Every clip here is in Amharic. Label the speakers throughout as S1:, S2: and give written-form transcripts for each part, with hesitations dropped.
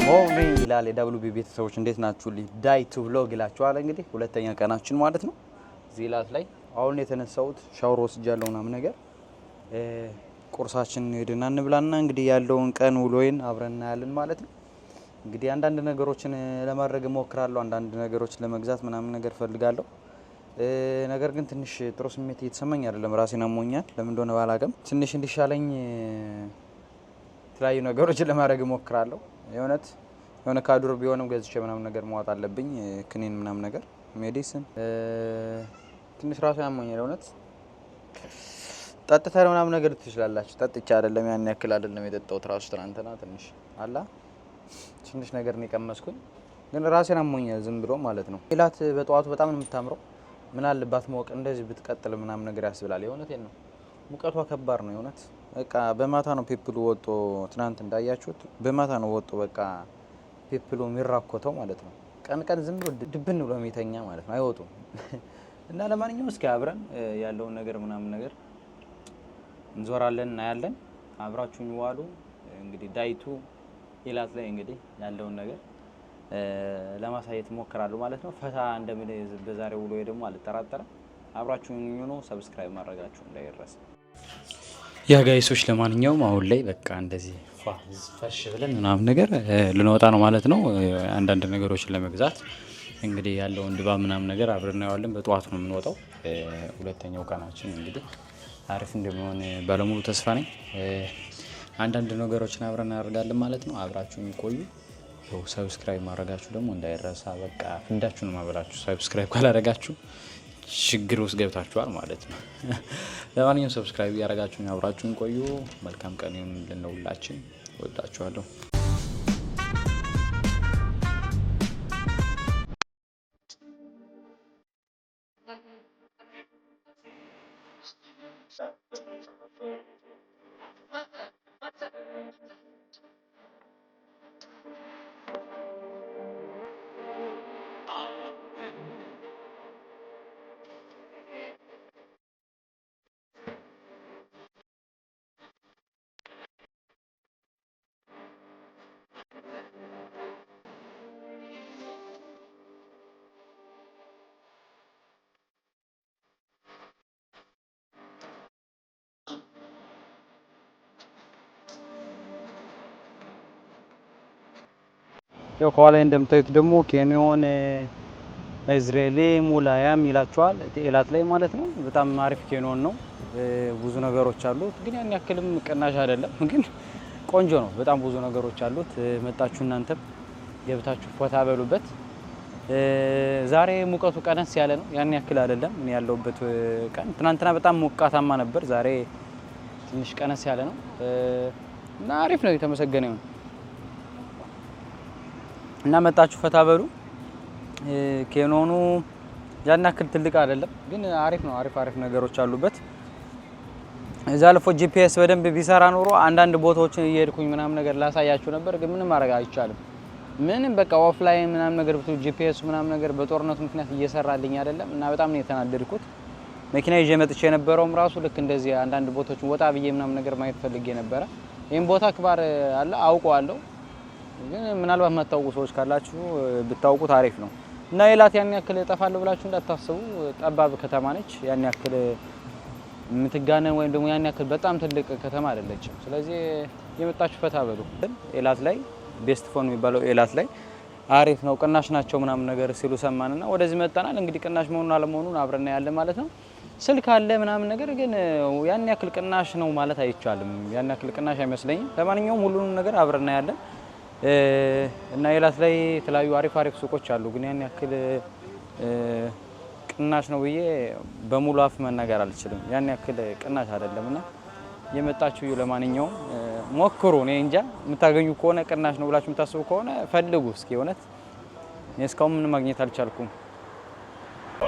S1: ሞርኒንግ ይላል የደብሉ ቢ ቤተሰቦች እንዴት ናችሁልኝ? ዳይቱ ብሎግ ይላችኋል። እንግዲህ ሁለተኛ ቀናችን ማለት ነው። ዚላት ላይ አሁን የተነሳሁት ሻወር ወስጃለሁ ምናምን ነገር ቁርሳችን ሄድና እንብላና እንግዲህ ያለውን ቀን ውሎዬን አብረን እናያለን ማለት ነው። እንግዲህ አንዳንድ ነገሮችን ለማድረግ እሞክራለሁ፣ አንዳንድ ነገሮችን ለመግዛት ምናምን ነገር ፈልጋለሁ። ነገር ግን ትንሽ ጥሩ ስሜት እየተሰማኝ አይደለም። ራሴን አሞኛል። ለምን እንደሆነ ባላውቅም ትንሽ እንዲሻለኝ የተለያዩ ነገሮችን ለማድረግ እሞክራለሁ። የሆነ ካዱር ቢሆንም ገዝቼ ምናምን ነገር ማዋጥ አለብኝ። ክኒን ምናምን ነገር ሜዲሲን ትንሽ ራሱ ያሞኛል። እውነት ጠጥተህ ምናምን ነገር ትችላላችሁ። ጠጥቼ አይደለም ያን ያክል አይደለም የጠጣሁት። ራሱ ትናንትና ትንሽ ነገር ነው የቀመስኩኝ፣ ግን ራሴን አሞኛል ዝም ብሎ ማለት ነው። ዚላት በጠዋቱ በጣም ነው የምታምረው። ምን አለባት ሞቅ እንደዚህ ብትቀጥል ምናምን ነገር ያስብላል። የእውነቴን ነው። ሙቀቷ ከባድ ነው የእውነት። በቃ በማታ ነው ፒፕሉ ወጦ፣ ትናንት እንዳያችሁት በማታ ነው ወጦ በቃ ፒፕሉ የሚራኮተው ማለት ነው። ቀን ዝም ብሎ ድብን ብሎ የሚተኛ ማለት ነው፣ አይወጡም። እና ለማንኛውም እስኪ አብረን ያለውን ነገር ምናምን ነገር እንዞራለን፣ እናያለን። አብራችሁኝ ዋሉ። እንግዲህ ዳይቱ ዚላት ላይ እንግዲህ ያለውን ነገር ለማሳየት እሞክራለሁ ማለት ነው። ፈታ እንደምን በዛሬው ውሎ ደግሞ አልጠራጠርም። አብራችሁኝ ሆኖ ሰብስክራይብ ማድረጋችሁ እንዳይረሳ። ያ ጋይሶች፣ ለማንኛውም አሁን ላይ በቃ እንደዚህ ፈሽ ብለን ምናምን ነገር ልንወጣ ነው ማለት ነው። አንዳንድ ነገሮችን ለመግዛት እንግዲህ ያለውን ድባብ ምናምን ነገር አብረን እናየዋለን። በጠዋት ነው የምንወጣው። ሁለተኛው ቀናችን እንግዲህ አሪፍ እንደሚሆን ባለሙሉ ተስፋ ነኝ። አንዳንድ ነገሮችን አብረን እናደርጋለን ማለት ነው። አብራችሁኝ ቆዩ። ሰብስክራይብ ማድረጋችሁ ደግሞ እንዳይረሳ። በቃ ፍንዳችሁን ማበላችሁ። ሰብስክራይብ ካላደረጋችሁ ችግር ውስጥ ገብታችኋል ማለት ነው። ለማንኛውም ሰብስክራይብ ያደረጋችሁኝ አብራችሁን ቆዩ። መልካም ቀን ይሁንልን ለሁላችን። ወዳችኋለሁ። ያው ከኋላ እንደምታዩት ደግሞ ኬንዮን እስራኤሊ ሙላያም ይላችኋል ዚላት ላይ ማለት ነው። በጣም አሪፍ ኬንዮን ነው። ብዙ ነገሮች አሉት፣ ግን ያን ያክልም ቅናሽ አይደለም። ግን ቆንጆ ነው። በጣም ብዙ ነገሮች አሉት። መጣችሁ እናንተም ገብታችሁ ፎታ በሉበት። ዛሬ ሙቀቱ ቀነስ ያለ ነው፣ ያን ያክል አይደለም። እኔ ያለሁበት ቀን ትናንትና በጣም ሞቃታማ ነበር። ዛሬ ትንሽ ቀነስ ያለ ነው እና አሪፍ ነው። የተመሰገነ ይሁን እና መጣችሁ ፈታ በሉ። ኬንዮኑ ያን ያክል ትልቅ አይደለም፣ ግን አሪፍ ነው። አሪፍ ነገሮች አሉበት። እዛ አልፎ ጂፒኤስ በደንብ ቢሰራ ኖሮ አንዳንድ ቦታዎችን እየሄድኩኝ ምናምን ነገር ላሳያችሁ ነበር፣ ግን ምንም ማድረግ አይቻልም። ምንም በቃ ኦፍላይን ምናምን ነገር ብትሉ ጂፒኤስ ምናምን ነገር በጦርነቱ ምክንያት እየሰራልኝ አይደለም እና በጣም ነው የተናደድኩት። መኪና ይዤ መጥቼ የነበረውም ራሱ ልክ እንደዚህ አንዳንድ ቦታዎችን ወጣ ብዬ ምናምን ነገር ማየት ፈልጌ ነበረ። ይሄን ቦታ ክባር አለ አውቀዋለሁ፣ ግን ምናልባት የማታውቁ ሰዎች ካላችሁ ብታውቁት አሪፍ ነው። እና ዚላት ያን ያክል እጠፋለሁ ብላችሁ እንዳታስቡ። ጠባብ ከተማ ነች። ያን ያክል የምትጋነን ወይም ደግሞ ያን ያክል በጣም ትልቅ ከተማ አይደለችም። ስለዚህ የመጣችሁ ፈታ በሉ። ዚላት ላይ ቤስት ፎን የሚባለው ዚላት ላይ አሪፍ ነው፣ ቅናሽ ናቸው ምናምን ነገር ሲሉ ሰማንና ወደዚህ መጣናል። እንግዲህ ቅናሽ መሆኑን አለመሆኑን አብረን ያለ ማለት ነው። ስልክ አለ ምናምን ነገር፣ ግን ያን ያክል ቅናሽ ነው ማለት አይቻልም። ያን ያክል ቅናሽ አይመስለኝም። ለማንኛውም ሁሉንም ነገር አብረን ያለን እና ዚላት ላይ የተለያዩ አሪፍ ሱቆች አሉ፣ ግን ያን ያክል ቅናሽ ነው ብዬ በሙሉ አፍ መናገር አልችልም። ያን ያክል ቅናሽ አይደለምና የመጣችሁ ለማንኛውም ሞክሩ። እኔ እንጃ የምታገኙ ከሆነ ቅናሽ ነው ብላችሁ የምታስቡ ከሆነ ፈልጉ እስኪ። እውነት እኔ እስካሁን ምን ማግኘት አልቻልኩም።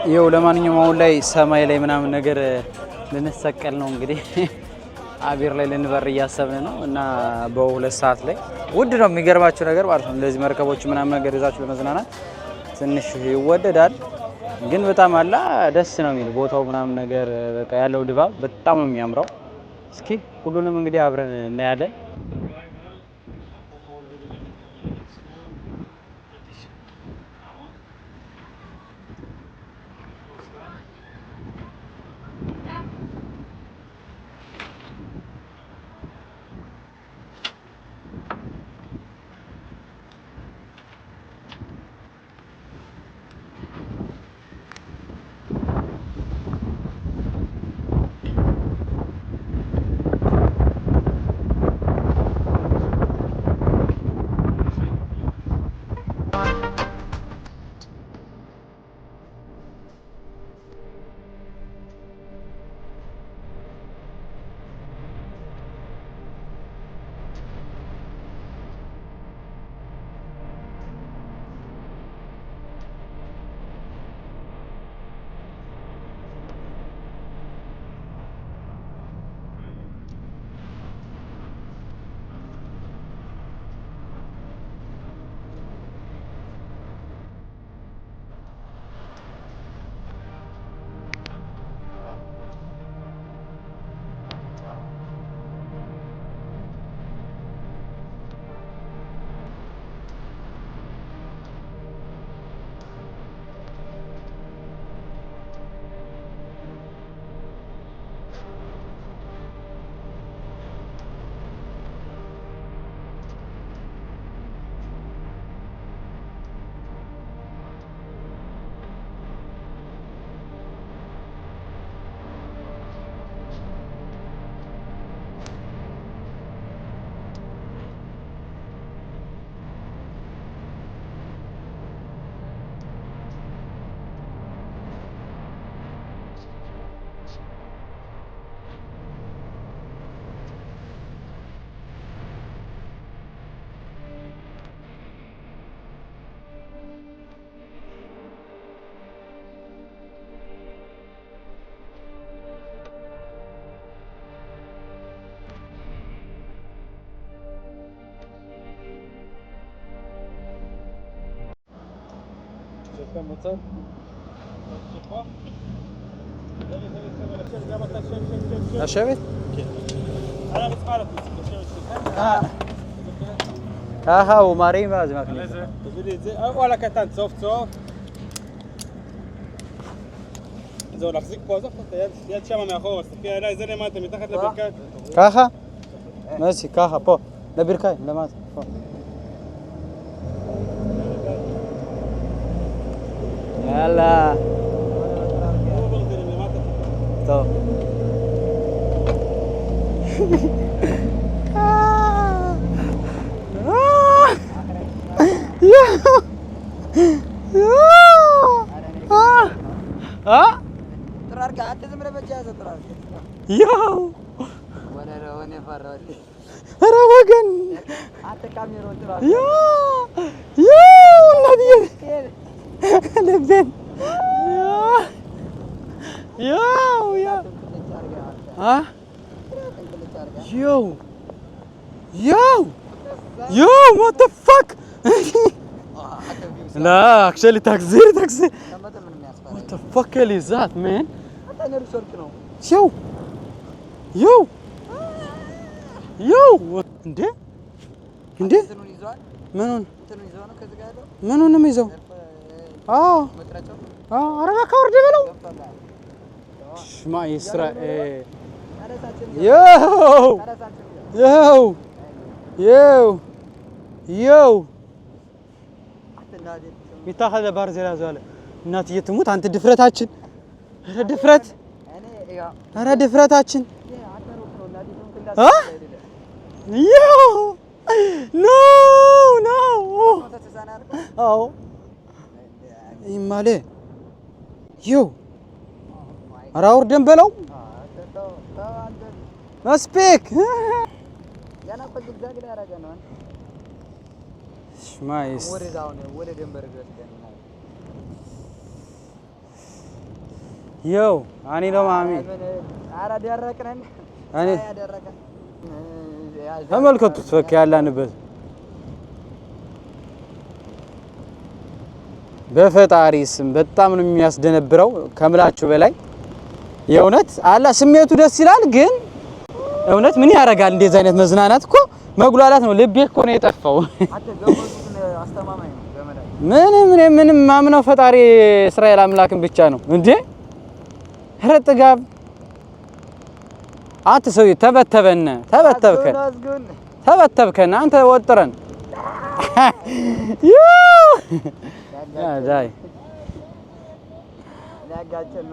S1: ይኸው ለማንኛውም አሁን ላይ ሰማይ ላይ ምናምን ነገር ልንሰቀል ነው እንግዲህ አቢር ላይ ልንበር እያሰብን ነው እና በ2 ሰዓት ላይ ውድ ነው የሚገርማችሁ ነገር ማለት ነው። እንደዚህ መርከቦች ምናምን ነገር ይዛችሁ ለመዝናናት ትንሽ ይወደዳል፣ ግን በጣም አላ ደስ ነው የሚል ቦታው ምናምን ነገር በቃ ያለው ድባብ በጣም ነው የሚያምረው። እስኪ ሁሉንም እንግዲህ አብረን እናያለን። לשבת? ככה הוא מרים ואז מכניס.
S2: תביא לי את זה, וואלה קטן, סוף סוף. זהו, להחזיק פה, עזוב פה, יד שמה מאחורה, תסתכל עליי, זה למטה, מתחת לברכיים.
S1: ככה? מסי, ככה, פה, לברכיים, למטה, פה. יאללה. טוב.
S3: ترارك حتى زمرة بجازة ترارك
S1: ياو
S3: وانا رواني فرادي
S1: روقن
S3: حتى كاميرون ترارك
S1: ياو النبي لبن ياو يا ها يو يو يو what the fuck لا actually تكسير what the fuck is that man يو يو يو እንዴ እንዴ ምኑን ነው የሚይዘው? አዎ አዎ አረጋ ካወርደ በለው ሽማ እስራኤል يو يو يو يو ሚታኸለ ባርዜላ ዘለ እናት እየተሙት አንተ ድፍረታችን አረ ድፍረት አረ ድፍረታችን አ ዮ ኖ ኖ አዎ ይማለ ዮ አረ አውርደን በለው መስፔክ ያና ቆጅ ዛግዳ ያረጋነው ሽማይስ ወደ ደንበር ገርተን ዮ አኒ ነው ማሚ አራ ደረቀን አኒ ያደረቀን ተመልከቱት ፈክ ያላንበት በፈጣሪ ስም በጣም ነው የሚያስደነብረው ከምላችሁ በላይ የእውነት አላ ስሜቱ ደስ ይላል ግን እውነት ምን ያረጋል እንደዚህ አይነት መዝናናት እኮ መጉላላት ነው ልቤ እኮ ነው የጠፋው ምንም ማምነው ፈጣሪ እስራኤል አምላክን ብቻ ነው እንዴ ረጥጋብ አትሰው ተበተብከን አንተ ወጥረን ያ ዳይ ያጋጨን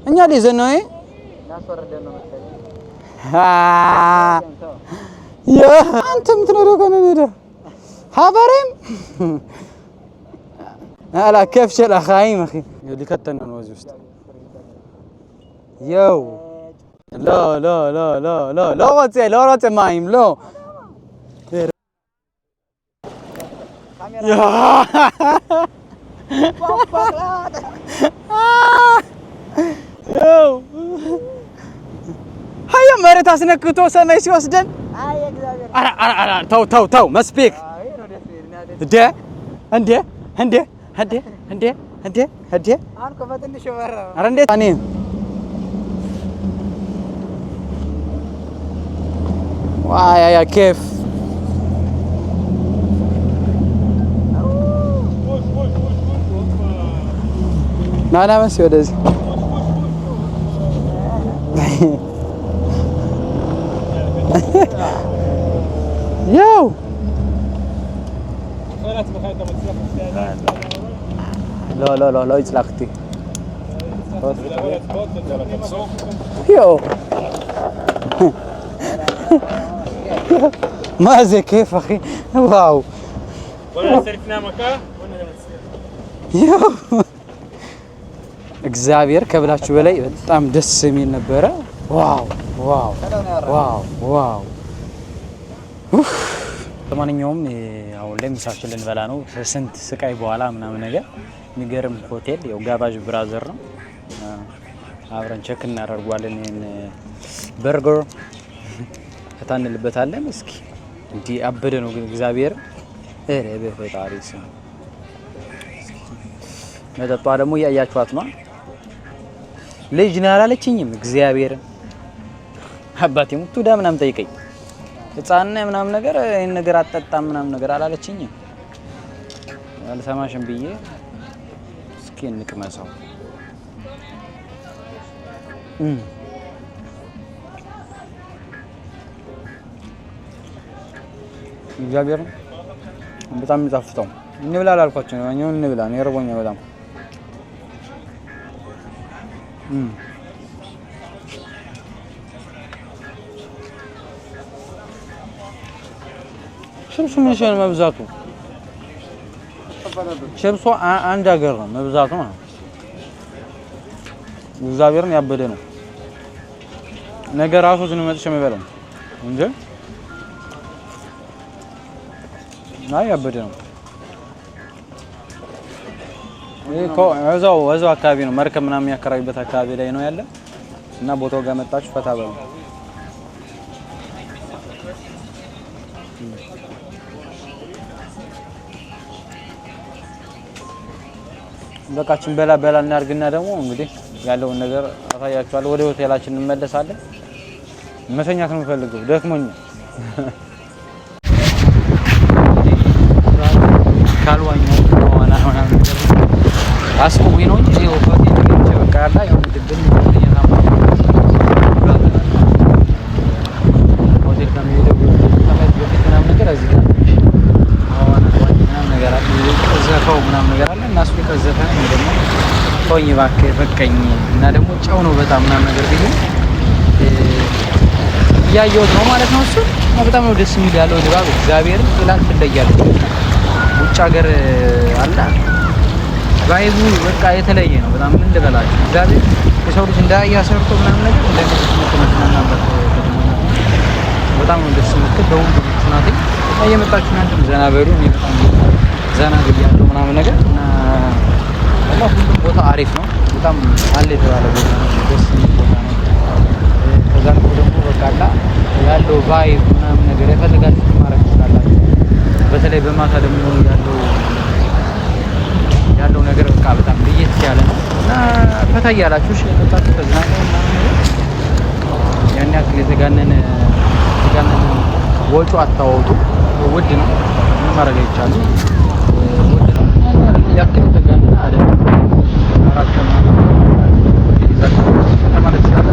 S1: እኛ ዲዘን ነው ያስወርደን ነው መሰለኝ ያ አንተ ምትኖረው ከነደ ሀበሬም አላ كيف شل اخايم اخي اللي كتن ነው እዚህ ውስጥ يو لا لا لا لا لا لا رات مايم لا يا يو هيا مرت አስነክቶ ሰማይ ሲወስደን አይ እግዚአብሔር አራ ተው መስፒክ እንዴ አንኮ በትንሽ ወራ አረ እንዴ አኔ ዋይ ያ كيف ናና መስ ወደዚህ يو لا يطلقتي يو ما زي كيف اخي واو
S2: ولا سرفنا مكان
S1: يو እግዚአብሔር ከብላችሁ በላይ በጣም ደስ የሚል ነበር ዋው ዋው ዋው ዋው ለማንኛውም አሁን ላይ ምሳችን ልንበላ ነው ስንት ስቃይ በኋላ ምናምን ነገር የሚገርም ሆቴል ያው ጋባዥ ብራዘር ነው አብረን ቼክ እናደርጋለን ይሄን በርገር ከታንልበታለን እስኪ እንዲ አበደ ነው ግን እግዚአብሔር ኧረ በፈጣሪ ስም መጠጧ ደግሞ እያያችኋት ነው። ልጅ ነው ያላለችኝም እግዚአብሔርን አባቴ ሙቱ ዳ ምናምን ጠይቀኝ ህፃን ነህ ምናምን ነገር ይሄን ነገር አጠጣም ምናምን ነገር አላለችኝም። አልሰማሽም ብዬ እስኪ እንቅመሰው። እግዚአብሔር በጣም የሚጣፍጠው እንብላ አላልኳቸው ነው። እኛው እንብላ ነው የረቦኛ በጣም ሽብሱ ምን ሸን መብዛቱ ሽብሱ አንድ ሀገር ነው መብዛቱ ነው። እግዚአብሔርን ያበደ ነው ነገር ራሱ ዝንመጥሽ የሚበላው እንጂ ናይ ያበደ ነው። እዛው አካባቢ ነው መርከብ ምናምን የሚያከራዩበት አካባቢ ላይ ነው ያለ እና ቦታው ጋር መጣችሁ ፈታ በሉ። በቃችን በላ እናርግና ደግሞ እንግዲህ ያለውን ነገር አሳያችኋለሁ። ወደ ሆቴላችን እንመለሳለን። መተኛት ነው የምፈልገው ደክሞኛል። ካልዋኛው ዋና ምናምን አስቆኝ ነው እንጂ ሆቴል ገብቼ በቃ ያላ የሆነ ድብን ሆቴል ከመሄድ በፊት ምናምን ነገር እዚህ ጋር ምናምን ነገር አለ ዘፈው ምናምን ነገር አለ እና እሱ ከዘፈ ነው ደግሞ ተወኝ እባክህ በቀኝ እና ደግሞ ጨው ነው በጣም ምናምን ነገር ቢሉ እያየሁት ነው ማለት ነው። እሱ በጣም ነው ደስ የሚል ያለው ድባብ እግዚአብሔርን ትላንት ትለያለች። ውጭ ሀገር አለ ቫይቡ በቃ የተለየ ነው። በጣም ምን ልበላችሁ እግዚአብሔር የሰው ልጅ እንዳያ ሰርቶ ምናምን ነገር እንደዚህ ምትመጣናበት በጣም ነው ደስ የምትል በሁሉ ምክንያት እየመጣችሁ እናንተም ዘና በሉ። እኔ በጣም ዘና ብያለሁ ምናምን ነገር እና ሁሉም ቦታ አሪፍ ነው። በጣም አለ የተባለ ቦታ ነው። ደስ የሚል ቦታ ነው። ከዛ ደግሞ በቃ ያለው ቫይብ ምናምን ነገር የፈልጋችሁ ማድረግ ትችላላችሁ። በተለይ በማታ ደግሞ ያለው ነገር በቃ በጣም ለየት ያለ ነው እና ፈታ እያላችሁ የመጣችሁ ከዛ ነው ምናምን ነገር ያን ያክል የተጋነነ ወጪ አታወጡ። ውድ ነው ምን ማድረግ አይቻልም። ውድ ነው ያክል የተጋነነ አይደለም። አራት ቀን ማለት ይችላል።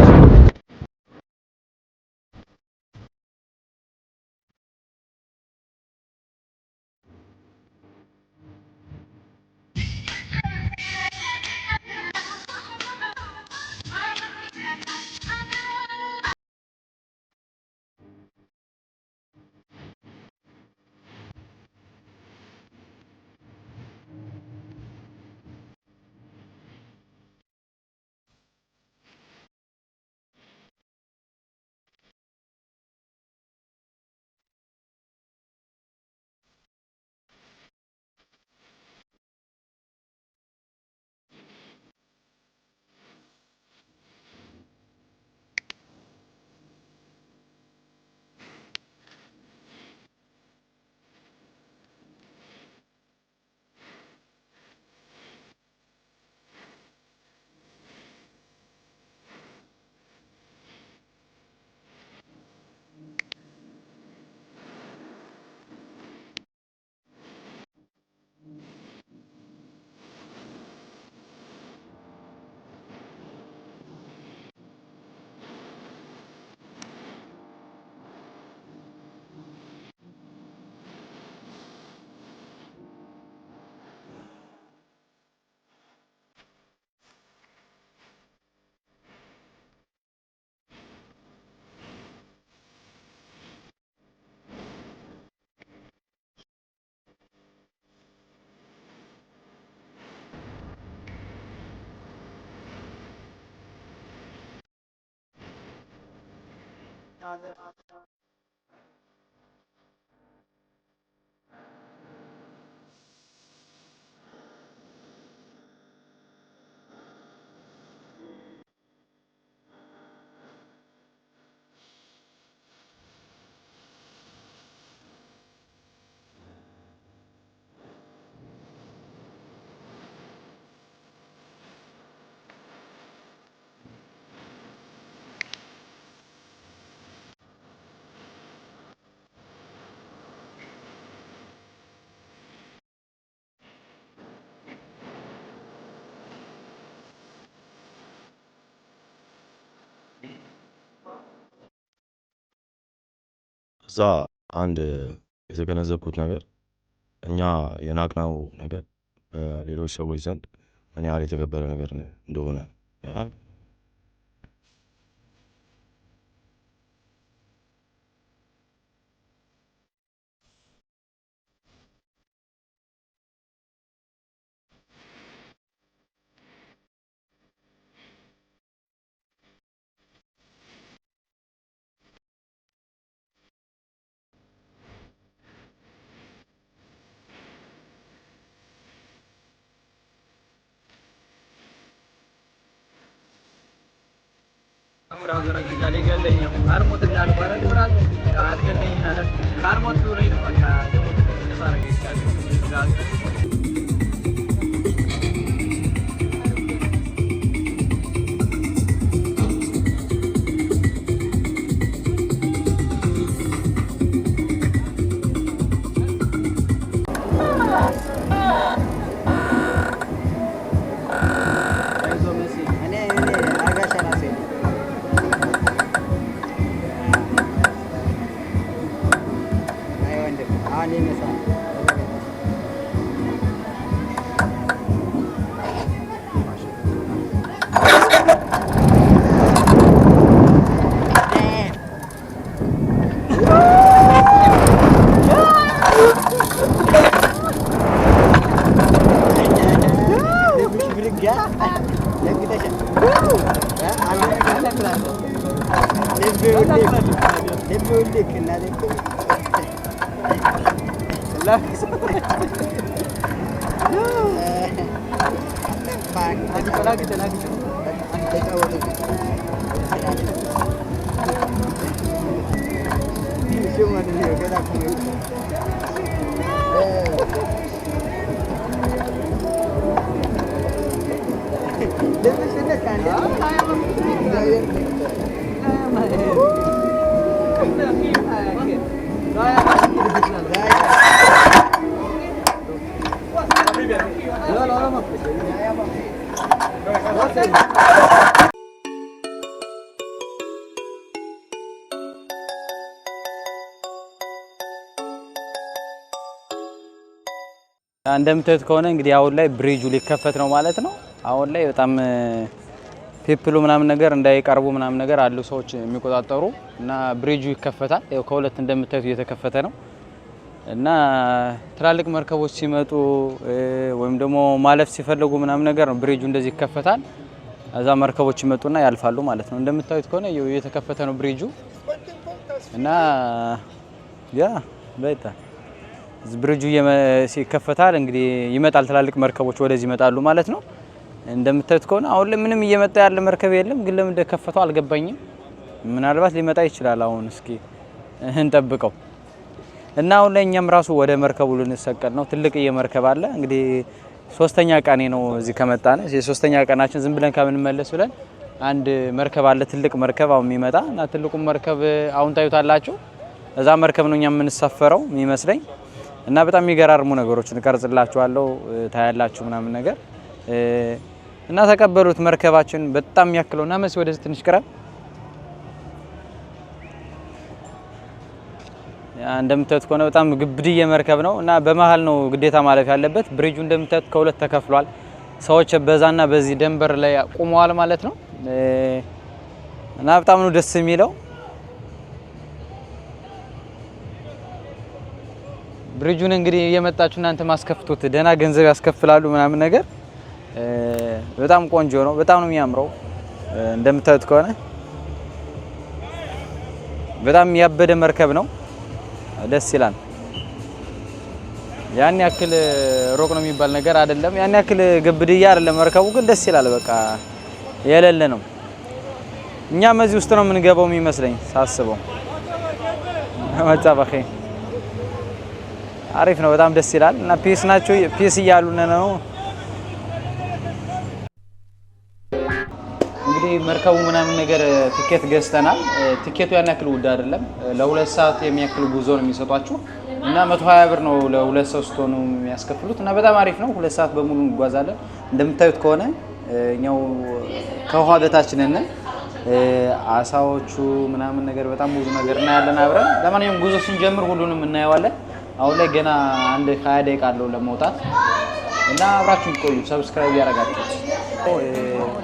S4: እዛ አንድ የተገነዘብኩት ነገር እኛ የናቅነው ነገር በሌሎች ሰዎች ዘንድ ምን ያህል የተከበረ ነገር እንደሆነ
S1: እንደምታዩት ከሆነ እንግዲህ አሁን ላይ ብሪጁ ሊከፈት ነው ማለት ነው። አሁን ላይ በጣም ፒፕሉ ምናምን ነገር እንዳይቀርቡ ምናምን ነገር አሉ ሰዎች የሚቆጣጠሩ እና ብሪጁ ይከፈታል። ያው ከሁለት እንደምታዩት እየተከፈተ ነው እና ትላልቅ መርከቦች ሲመጡ ወይም ደግሞ ማለፍ ሲፈልጉ ምናምን ነገር ነው ብሪጁ እንደዚህ ይከፈታል። እዛ መርከቦች ይመጡና ያልፋሉ ማለት ነው። እንደምታዩት ከሆነ እየተከፈተ ነው ብሪጁ እና ያ በይታ ብሪጁ ሲከፈታል እንግዲህ ይመጣል። ትላልቅ መርከቦች ወደዚህ ይመጣሉ ማለት ነው። እንደምታዩት ከሆነ አሁን ላይ ምንም እየመጣ ያለ መርከብ የለም፣ ግን ለምን እንደከፈተው አልገባኝም። ምናልባት ሊመጣ ይችላል። አሁን እስኪ እንጠብቀው እና አሁን ላይ እኛም ራሱ ወደ መርከቡ ልንሰቀል ነው። ትልቅ መርከብ አለ እንግዲህ 3ኛ ቀኔ ነው እዚህ ከመጣን። የ3ኛ ቀናችን ዝም ብለን ከምንመለስ ብለን አንድ መርከብ አለ፣ ትልቅ መርከብ አሁን የሚመጣ እና ትልቁ መርከብ አሁን ታዩታላችሁ። እዛ መርከብ ነው እኛ የምንሳፈረው የሚመስለኝ እና በጣም የሚገራርሙ ነገሮችን እቀርጽላችኋለሁ ታያላችሁ ምናምን ነገር እና ተቀበሉት። መርከባችን በጣም የሚያክለው እና መሲ ወደዚህ ትንሽ ቅረብ። እንደምታዩት ከሆነ በጣም ግብድዬ መርከብ ነው እና በመሃል ነው ግዴታ ማለፍ ያለበት። ብሪጁ እንደምታዩት ከሁለት ተከፍሏል። ሰዎች በዛና በዚህ ደንበር ላይ ቆመዋል ማለት ነው እና በጣም ነው ደስ የሚለው። ብሪጁን እንግዲህ እየመጣችሁ እናንተ ማስከፍቱት ደህና ገንዘብ ያስከፍላሉ ምናምን ነገር በጣም ቆንጆ ነው። በጣም ነው የሚያምረው። እንደምታዩት ከሆነ በጣም ያበደ መርከብ ነው። ደስ ይላል። ያን ያክል ሮቅ ነው የሚባል ነገር አይደለም። ያን ያክል ግብድያ አይደለም መርከቡ፣ ግን ደስ ይላል። በቃ የሌለ ነው። እኛም እዚህ ውስጥ ነው የምንገባው የሚመስለኝ ሳስበው። መጣበኺ አሪፍ ነው። በጣም ደስ ይላል እና ፒስ ናቸው። ፒስ እያሉን ነው እንግዲህ መርከቡ ምናምን ነገር ቲኬት ገዝተናል። ቲኬቱ ያን ያክል ውድ አይደለም። ለ2 ሰዓት የሚያክል ጉዞ ነው የሚሰጧችሁ እና 120 ብር ነው ለ2 ሰው ስትሆኑ የሚያስከፍሉት እና በጣም አሪፍ ነው። 2 ሰዓት በሙሉ እንጓዛለን። እንደምታዩት ከሆነ እኛው ከውሃ በታች ነን አሳዎቹ ምናምን ነገር በጣም ብዙ ነገር እናያለን አብረን። ለማንኛውም ጉዞ ስንጀምር ሁሉንም እናየዋለን። አሁን ላይ ገና አንድ 20 ደቂቃ አለው ለመውጣት እና አብራችሁን ቆዩ። ሰብስክራይብ ያደርጋችሁት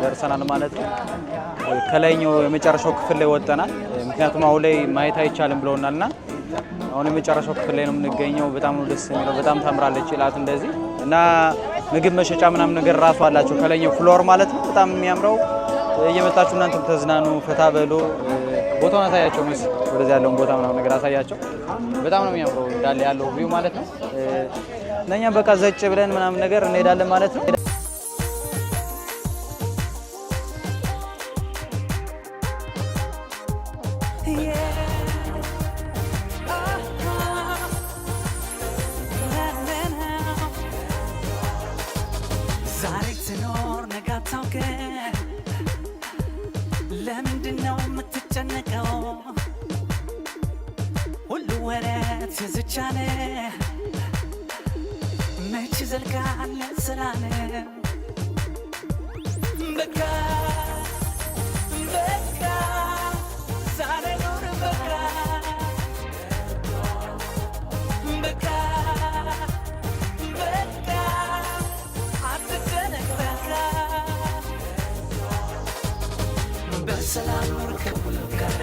S1: ደርሰናል ማለት ነው። ከላይኛው የመጨረሻው ክፍል ላይ ወጣናል። ምክንያቱም አሁን ላይ ማየት አይቻልም ብለውናልና አሁን የመጨረሻው ክፍል ላይ ነው የምንገኘው። በጣም ነው ደስ የሚለው። በጣም ታምራለች ኢላት እንደዚህ እና ምግብ መሸጫ ምናምን ነገር ራሱ አላቸው ከላይኛው ፍሎር ማለት ነው። በጣም የሚያምረው እየመጣችሁ እናንተም ተዝናኑ፣ ፈታ በሉ። ቦታውን አሳያቸው ምስ ወደዚህ ያለውን ቦታ ምናምን ነገር አሳያቸው። በጣም ነው የሚያምረው እንዳለ ያለው ቪው ማለት ነው። እና እኛም በቃ ዘጭ ብለን ምናምን ነገር እንሄዳለን ማለት ነው።
S5: ለምንድነው የምትጨነቀው? ሁሉ ወረት የዝቻለ መች ዘልቃለ ስራነ በቃ በቃ ዛሬ ኑር በቃ በቃ በቃ አትጨነቅ በቃ በሰላም ኑር ከሁሉም ጋር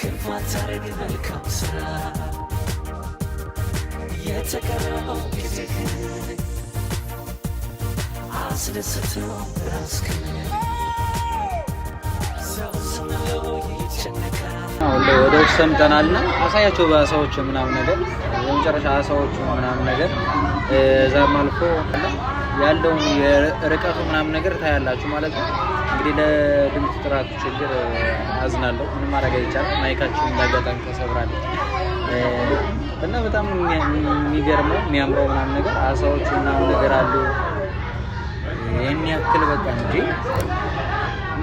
S5: ክፉ አታርግ መልካም ስራ የተቀረበው ጊዜህን አስደስተው ራስህን ሰው ዝም ብሎ ይጨነቃል።
S1: አሁን ላይ ወደ ውስጥ ሰምተናልና አሳያቸው በአሳዎቹ ምናምን ነገር የመጨረሻ አሳዎቹ ምናምን ነገር እዛም አልፎ ያለውን የርቀቱ ምናምን ነገር ታያላችሁ ማለት ነው። እንግዲህ ለድምፅ ጥራት ችግር አዝናለሁ። ምንም ማድረግ አይቻልም። ማይካችን እንዳጋጣሚ ተሰብራለች እና በጣም የሚገርመው የሚያምረው ምናምን ነገር አሳዎቹ ምናምን ነገር አሉ። ይሄን ያክል በቃ እንጂ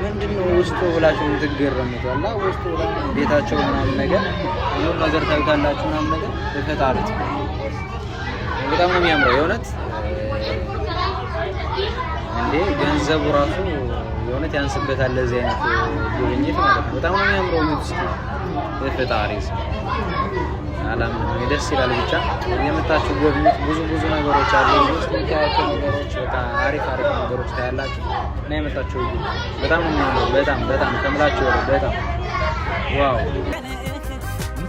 S1: ምንድነው ውስጡ ብላችሁ የምትገረሙት አላ ውስጡ ቤታቸው ምናምን ነገር ሁሉ ነገር ታዩታላችሁ ምናምን ነገር ተፈጣሪት በጣም ነው የሚያምረው የእውነት እንዴ ገንዘቡ ራሱ የእውነት ያንስበታል ለዚህ አይነት ጉብኝት ማለት ነው። በጣም ነው የሚያምረው ውስጡ ተፈጣሪት አላምንም ደስ ይላል። ብቻ የመጣችሁ ጎብኝት ብዙ ነገሮች አሉ ውስጥ ታያቸው ነገሮች በቃ አሪፍ ነገሮች ታያላችሁ እና የመጣችሁ በጣም ነው የሚያምረው። በጣም ከምላችሁ በጣም ዋው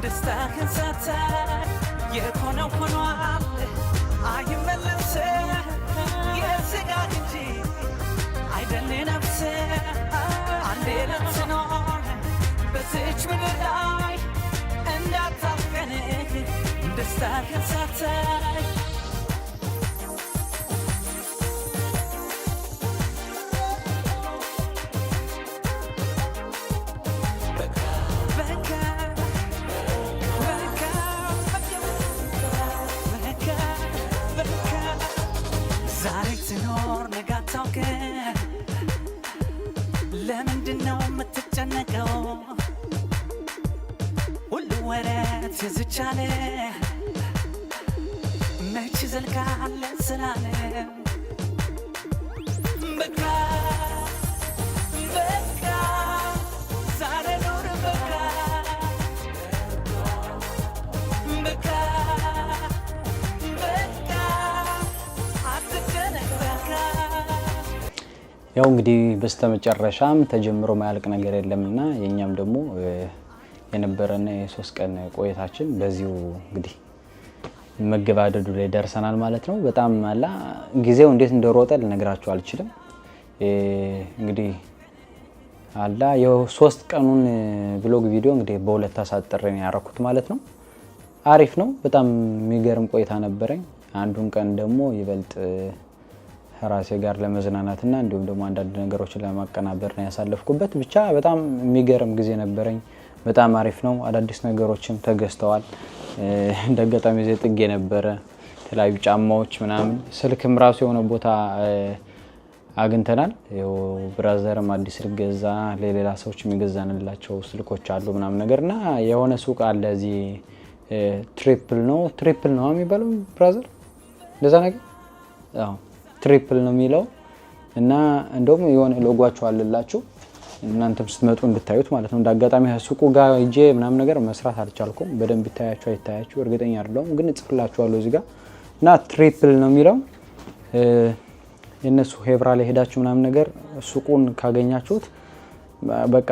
S5: ደስታህን ሳታይ የሆነው ሆኗል አይመለስም የሥጋ እንጂ አይደል ነፍስ አንዴ ለምትኖር በዚች ምድር ላይ እንዳታፍቀን ደስታህን ሳታይ ለምንድነው የምትጨነቀው? ሁሉ ወረት የዝቻለ መች ዘልቃለ ስላለ በቃ በቃ ዛሬ ኑር በቃ በቃ በቃ አትጨነቅ በቃ።
S1: ያው እንግዲህ በስተመጨረሻም ተጀምሮ ማያልቅ ነገር የለምና የኛም ደግሞ የነበረና የ3 ቀን ቆይታችን በዚሁ እንግዲህ መገባደዱ ላይ ደርሰናል ማለት ነው። በጣም አላ ጊዜው እንዴት እንደሮጠ ልነግራችሁ አልችልም። እንግዲህ አላ የ3 ቀኑን ብሎግ ቪዲዮ እንግዲህ በሁለት አሳጥሬ ነው ያረኩት ማለት ነው። አሪፍ ነው። በጣም የሚገርም ቆይታ ነበረኝ። አንዱን ቀን ደግሞ ይበልጥ ራሴ ጋር ለመዝናናትና እንዲሁም ደግሞ አንዳንድ ነገሮችን ለማቀናበር ነው ያሳለፍኩበት። ብቻ በጣም የሚገርም ጊዜ ነበረኝ። በጣም አሪፍ ነው። አዳዲስ ነገሮችም ተገዝተዋል። እንደገጣሚ ዘይ ጥግ የነበረ የተለያዩ ጫማዎች ምናምን ስልክም ራሱ የሆነ ቦታ አግኝተናል። ያው ብራዘርም አዲስ ስልክ ገዛ፣ ለሌላ ሰዎች የሚገዛንላቸው ስልኮች አሉ ምናምን ነገርና የሆነ ሱቅ አለ እዚህ ትሪፕል ነው የሚባለው ብራዘር እንደዛ ነገር አዎ ትሪፕል ነው የሚለው እና እንደውም የሆነ ሎጓቸው አለላችሁ እናንተም ስትመጡ እንድታዩት ማለት ነው። እንዳጋጣሚ ሱቁ ጋር ሂጄ ምናምን ነገር መስራት አልቻልኩም። በደንብ ይታያችሁ አይታያችሁ እርግጠኛ አይደለሁም፣ ግን እጽፍላችኋለሁ እዚህ ጋር እና ትሪፕል ነው የሚለው የነሱ ሄብራ ላይ ሄዳችሁ ምናምን ነገር ሱቁን ካገኛችሁት በቃ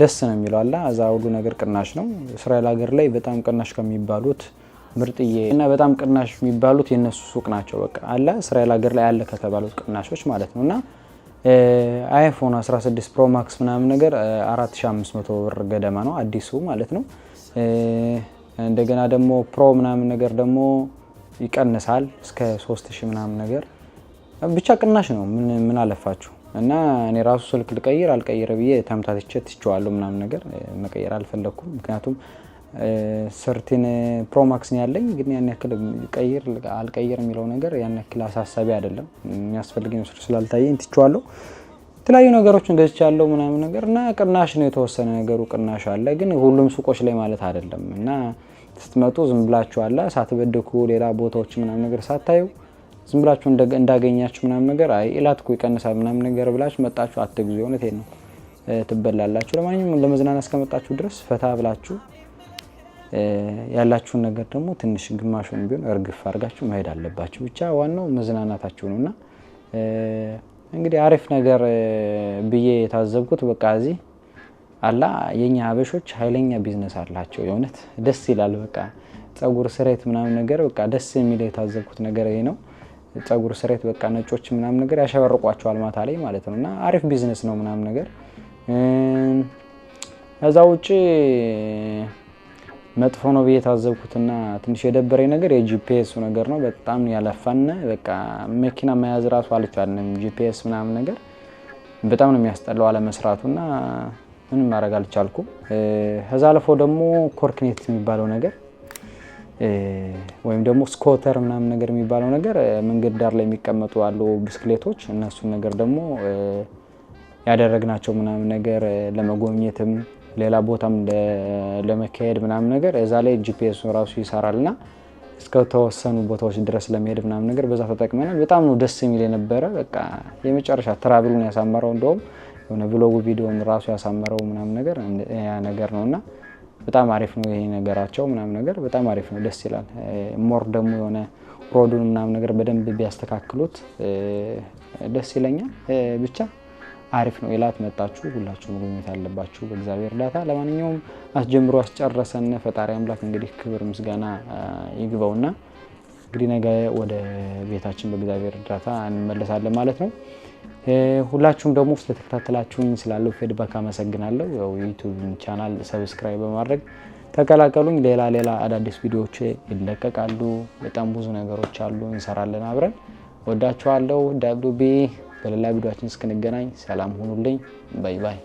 S1: ደስ ነው የሚለው አላ እዛ ሁሉ ነገር ቅናሽ ነው። እስራኤል ሀገር ላይ በጣም ቅናሽ ከሚባሉት ምርጥዬ እና በጣም ቅናሽ የሚባሉት የነሱ ሱቅ ናቸው። በቃ አላ እስራኤል ሀገር ላይ አለ ከተባሉት ቅናሾች ማለት ነውና አይፎን 16 ፕሮ ማክስ ምናምን ነገር 4500 ብር ገደማ ነው አዲሱ ማለት ነው። እንደገና ደግሞ ፕሮ ምናምን ነገር ደግሞ ይቀንሳል እስከ 3000 ምናምን ነገር ብቻ ቅናሽ ነው። ምን አለፋችሁ እና እኔ ራሱ ስልክ ልቀይር አልቀይር ብዬ ተምታትቼ ትቼዋለሁ ምናምን ነገር መቀየር አልፈለኩም። ምክንያቱም 13 ፕሮ ማክስ ነው ያለኝ፣ ግን ያን ያክል ቀይር አልቀይር የሚለው ነገር ያን ያክል አሳሳቢ አይደለም። የሚያስፈልገኝ መስሎ ስላልታየኝ ትቼዋለሁ። የተለያዩ ነገሮችን ገዝቻለሁ ምናምን ነገር እና ቅናሽ ነው የተወሰነ ነገሩ ቅናሽ አለ፣ ግን ሁሉም ሱቆች ላይ ማለት አይደለም። እና ስትመጡ ዝም ብላችሁ አላ ሳትበድኩ ሌላ ቦታዎች ምናምን ነገር ሳታዩ ዝም ብላችሁ እንዳገኛችሁ ምናምን ነገር አይ ኢላት እኮ ይቀንሳል ምናምን ነገር ብላችሁ መጣችሁ አትግዙ። እውነቴን ነው ትበላላችሁ። ለማንኛውም ለመዝናናት እስከመጣችሁ ድረስ ፈታ ብላችሁ ያላችሁን ነገር ደግሞ ትንሽ ግማሹን ቢሆን እርግፍ አድርጋችሁ መሄድ አለባችሁ። ብቻ ዋናው መዝናናታችሁ ነውና እንግዲህ አሪፍ ነገር ብዬ የታዘብኩት በቃ እዚህ አላ የኛ ሀበሾች ኃይለኛ ቢዝነስ አላቸው። የእውነት ደስ ይላል። በቃ ጸጉር ስሬት ምናምን ነገር በቃ ደስ የሚል የታዘብኩት ነገር ይሄ ነው። ጸጉር ስሬት በቃ ነጮች ምናምን ነገር ያሸበርቋቸዋል ማታ ላይ ማለት ነውና አሪፍ ቢዝነስ ነው ምናምን ነገር። ከዛ ውጪ መጥፎ ነው ብዬ የታዘብኩትና ትንሽ የደበረኝ ነገር የጂፒኤስ ነገር ነው። በጣም ያለፋን በቃ መኪና መያዝ ራሱ አልቻልንም። ጂፒኤስ ምናምን ነገር በጣም ነው የሚያስጠላው አለመስራቱና ምንም ማድረግ አልቻልኩም። ከዛ አልፎ ደግሞ ኮርክኔት የሚባለው ነገር ወይም ደግሞ ስኮተር ምናምን ነገር የሚባለው ነገር መንገድ ዳር ላይ የሚቀመጡ አሉ ብስክሌቶች። እነሱን ነገር ደግሞ ያደረግናቸው ምናምን ነገር ለመጎብኘትም ሌላ ቦታም ለመካሄድ ምናምን ነገር እዛ ላይ ጂፒኤስ ራሱ ይሰራልና እስከ ተወሰኑ ቦታዎች ድረስ ለመሄድ ምናምን ነገር በዛ ተጠቅመናል። በጣም ነው ደስ የሚል የነበረ። በቃ የመጨረሻ ትራቭሉን ያሳመረው እንደውም የሆነ ብሎግ ቪዲዮን ራሱ ያሳመረው ምናምን ነገር ያ ነገር ነውና በጣም አሪፍ ነው ይሄ ነገራቸው ምናምን ነገር በጣም አሪፍ ነው፣ ደስ ይላል። ሞር ደግሞ የሆነ ሮዱን ምናምን ነገር በደንብ ቢያስተካክሉት ደስ ይለኛል። ብቻ አሪፍ ነው። ኢላት መጣችሁ ሁላችሁም ጉብኝት አለባችሁ በእግዚአብሔር እርዳታ። ለማንኛውም አስጀምሮ አስጨረሰን ፈጣሪ አምላክ እንግዲህ ክብር ምስጋና ይግባውና እንግዲህ ነገ ወደ ቤታችን በእግዚአብሔር እርዳታ እንመለሳለን ማለት ነው። ሁላችሁም ደግሞ ስለተከታተላችሁኝ ስላለው ፊድባክ አመሰግናለሁ። ያው ዩቲዩብ ቻናል ሰብስክራይብ በማድረግ ተቀላቀሉኝ። ሌላ አዳዲስ ቪዲዮዎች ይለቀቃሉ። በጣም ብዙ ነገሮች አሉ፣ እንሰራለን አብረን። ወዳችኋለሁ። ዳብዱቢ በሌላ ቪዲዮአችን እስክንገናኝ ሰላም ሁኑልኝ። ባይ ባይ።